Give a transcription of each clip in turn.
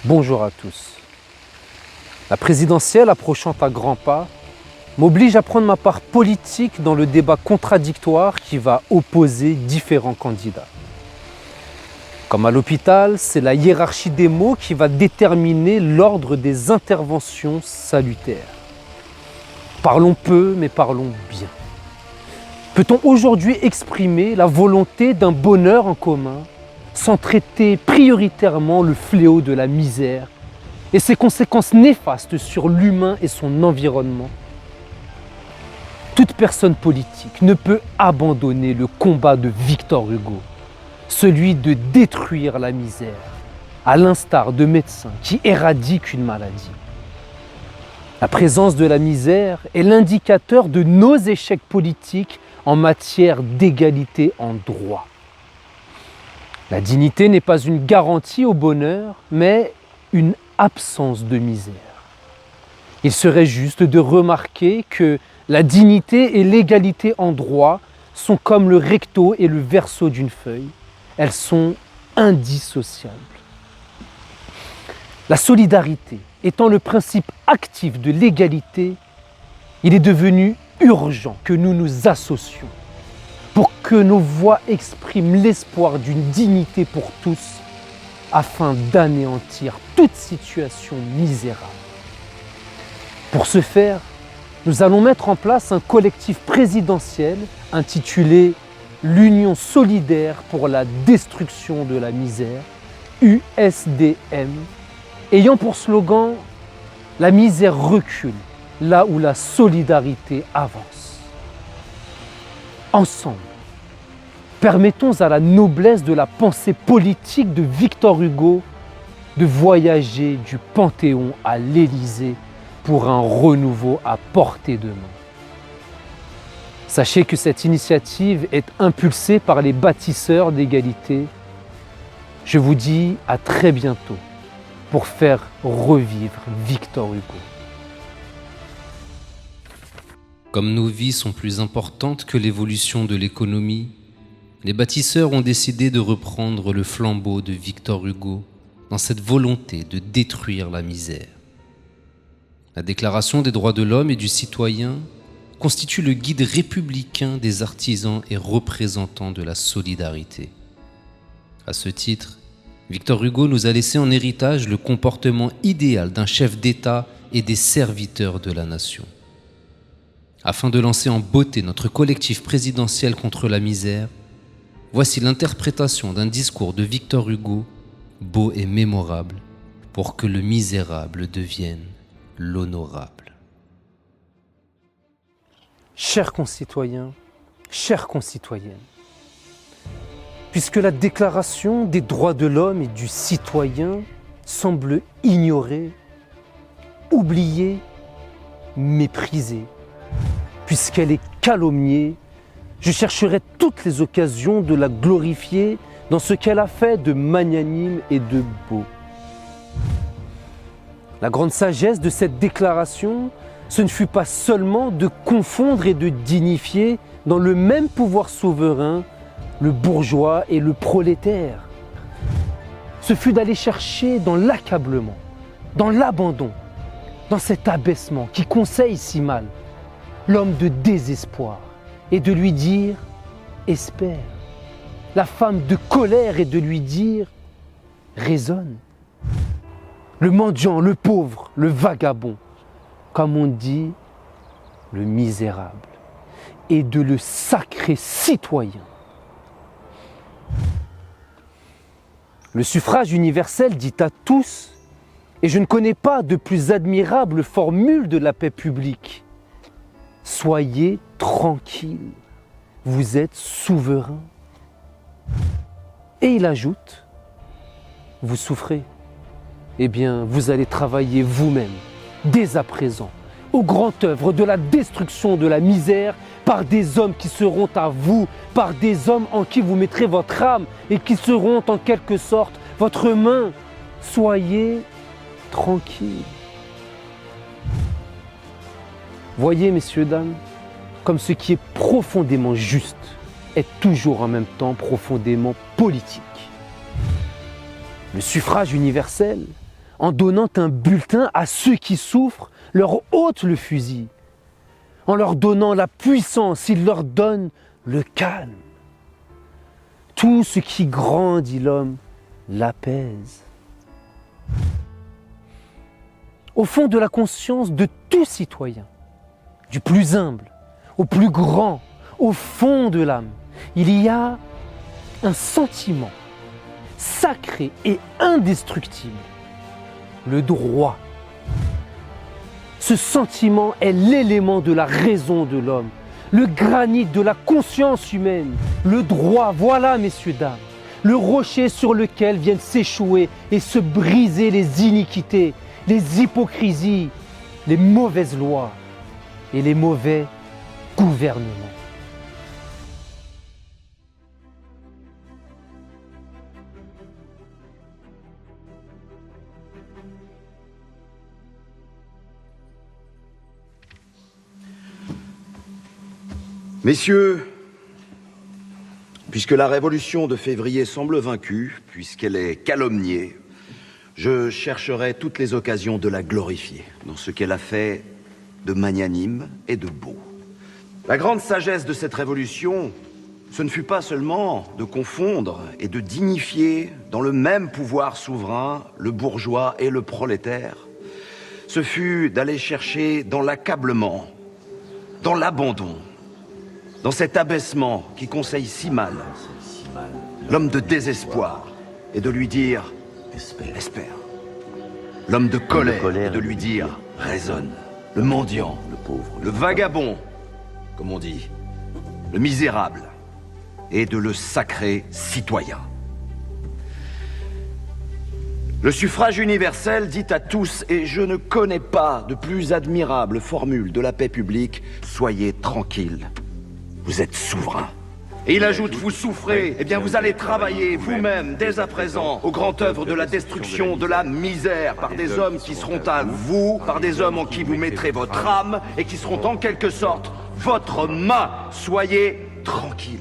Bonjour à tous. La présidentielle approchant à grands pas m'oblige à prendre ma part politique dans le débat contradictoire qui va opposer différents candidats. Comme à l'hôpital, c'est la hiérarchie des mots qui va déterminer l'ordre des interventions salutaires. Parlons peu, mais parlons bien. Peut-on aujourd'hui exprimer la volonté d'un bonheur en commun sans traiter prioritairement le fléau de la misère et ses conséquences néfastes sur l'humain et son environnement? Toute personne politique ne peut abandonner le combat de Victor Hugo, celui de détruire la misère, à l'instar de médecins qui éradiquent une maladie. La présence de la misère est l'indicateur de nos échecs politiques en matière d'égalité en droit. La dignité n'est pas une garantie au bonheur, mais une absence de misère. Il serait juste de remarquer que la dignité et l'égalité en droit sont comme le recto et le verso d'une feuille. Elles sont indissociables. La solidarité étant le principe actif de l'égalité, il est devenu urgent que nous nous associons pour que nos voix expriment l'espoir d'une dignité pour tous afin d'anéantir toute situation misérable. Pour ce faire, nous allons mettre en place un collectif présidentiel intitulé l'Union solidaire pour la destruction de la misère, USDM, ayant pour slogan « La misère recule là où la solidarité avance ». Ensemble, permettons à la noblesse de la pensée politique de Victor Hugo de voyager du Panthéon à l'Élysée pour un renouveau à portée de main. Sachez que cette initiative est impulsée par les bâtisseurs d'égalité. Je vous dis à très bientôt pour faire revivre Victor Hugo. Comme nos vies sont plus importantes que l'évolution de l'économie, les bâtisseurs ont décidé de reprendre le flambeau de Victor Hugo dans cette volonté de détruire la misère. La Déclaration des droits de l'homme et du citoyen constitue le guide républicain des artisans et représentants de la solidarité. À ce titre, Victor Hugo nous a laissé en héritage le comportement idéal d'un chef d'État et des serviteurs de la nation. Afin de lancer en beauté notre collectif présidentiel contre la misère, voici l'interprétation d'un discours de Victor Hugo, beau et mémorable, pour que le misérable devienne l'honorable. Chers concitoyens, chères concitoyennes, puisque la Déclaration des droits de l'homme et du citoyen semble ignorée, oubliée, méprisée, puisqu'elle est calomniée, je chercherai toutes les occasions de la glorifier dans ce qu'elle a fait de magnanime et de beau. La grande sagesse de cette déclaration, ce ne fut pas seulement de confondre et de dignifier dans le même pouvoir souverain le bourgeois et le prolétaire. Ce fut d'aller chercher dans l'accablement, dans l'abandon, dans cet abaissement qui conseille si mal l'homme de désespoir et de lui dire « espère ». La femme de colère et de lui dire « raisonne ». Le mendiant, le pauvre, le vagabond, comme on dit, le misérable, et de le sacré citoyen. Le suffrage universel dit à tous, et je ne connais pas de plus admirable formule de la paix publique. Soyez tranquilles, vous êtes souverains. Et il ajoute, vous souffrez, eh bien vous allez travailler vous-même, dès à présent, aux grandes œuvres de la destruction de la misère par des hommes qui seront à vous, par des hommes en qui vous mettrez votre âme et qui seront en quelque sorte votre main. Soyez tranquilles. Voyez, messieurs, dames, comme ce qui est profondément juste est toujours en même temps profondément politique. Le suffrage universel, En donnant un bulletin à ceux qui souffrent, leur ôte le fusil. En leur donnant la puissance, il leur donne le calme. Tout ce qui grandit l'homme l'apaise. Au fond de la conscience de tout citoyen, du plus humble au plus grand, au fond de l'âme, il y a un sentiment sacré et indestructible, le droit. Ce sentiment est l'élément de la raison de l'homme, le granit de la conscience humaine, le droit, voilà messieurs, dames, le rocher sur lequel viennent s'échouer et se briser les iniquités, les hypocrisies, les mauvaises lois et les mauvais gouvernements. Messieurs, puisque la révolution de février semble vaincue, puisqu'elle est calomniée, je chercherai toutes les occasions de la glorifier dans ce qu'elle a fait de magnanime et de beau. La grande sagesse de cette révolution, ce ne fut pas seulement de confondre et de dignifier dans le même pouvoir souverain le bourgeois et le prolétaire, ce fut d'aller chercher dans l'accablement, dans l'abandon, dans cet abaissement qui conseille si mal l'homme de désespoir et de lui dire « espère ». L'homme de colère et de lui dire « raisonne ». Le mendiant, le pauvre, le vagabond, comme on dit, le misérable, et de le sacrer citoyen. Le suffrage universel dit à tous, et je ne connais pas de plus admirable formule de la paix publique, soyez tranquilles. Vous êtes souverain. Et il ajoute, vous souffrez, eh bien vous allez travailler vous-même, dès à présent, aux grandes œuvres de la destruction, de la misère, par des hommes qui seront à vous, par des hommes en qui vous mettrez votre âme, et qui seront en quelque sorte votre main. Soyez tranquilles.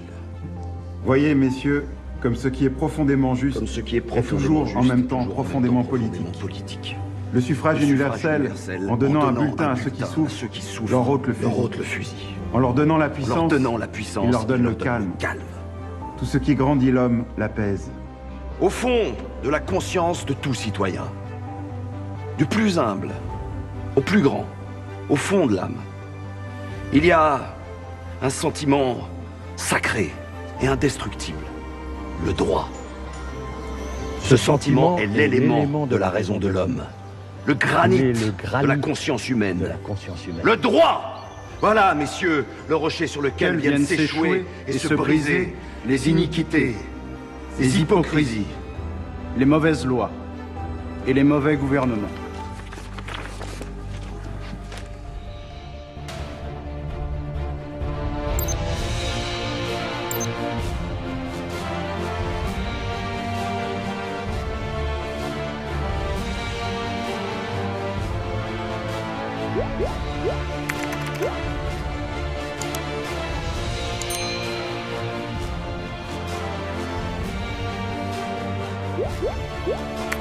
Voyez, messieurs, comme ce qui est profondément juste Comme ce qui est est toujours en même temps profondément politique. Le suffrage universel, en donnant un bulletin à ceux qui souffrent, leur ôte le fusil. En leur donnant la puissance, il leur donne le calme. Tout ce qui grandit l'homme l'apaise. Au fond de la conscience de tout citoyen, du plus humble au plus grand, au fond de l'âme, il y a un sentiment sacré et indestructible, le droit. Ce sentiment est l'élément de la raison de l'homme, le granit de la conscience humaine. Le droit! Voilà, messieurs, le rocher sur lequel viennent s'échouer et se briser les iniquités, les hypocrisies, les mauvaises lois et les mauvais gouvernements. Yeah.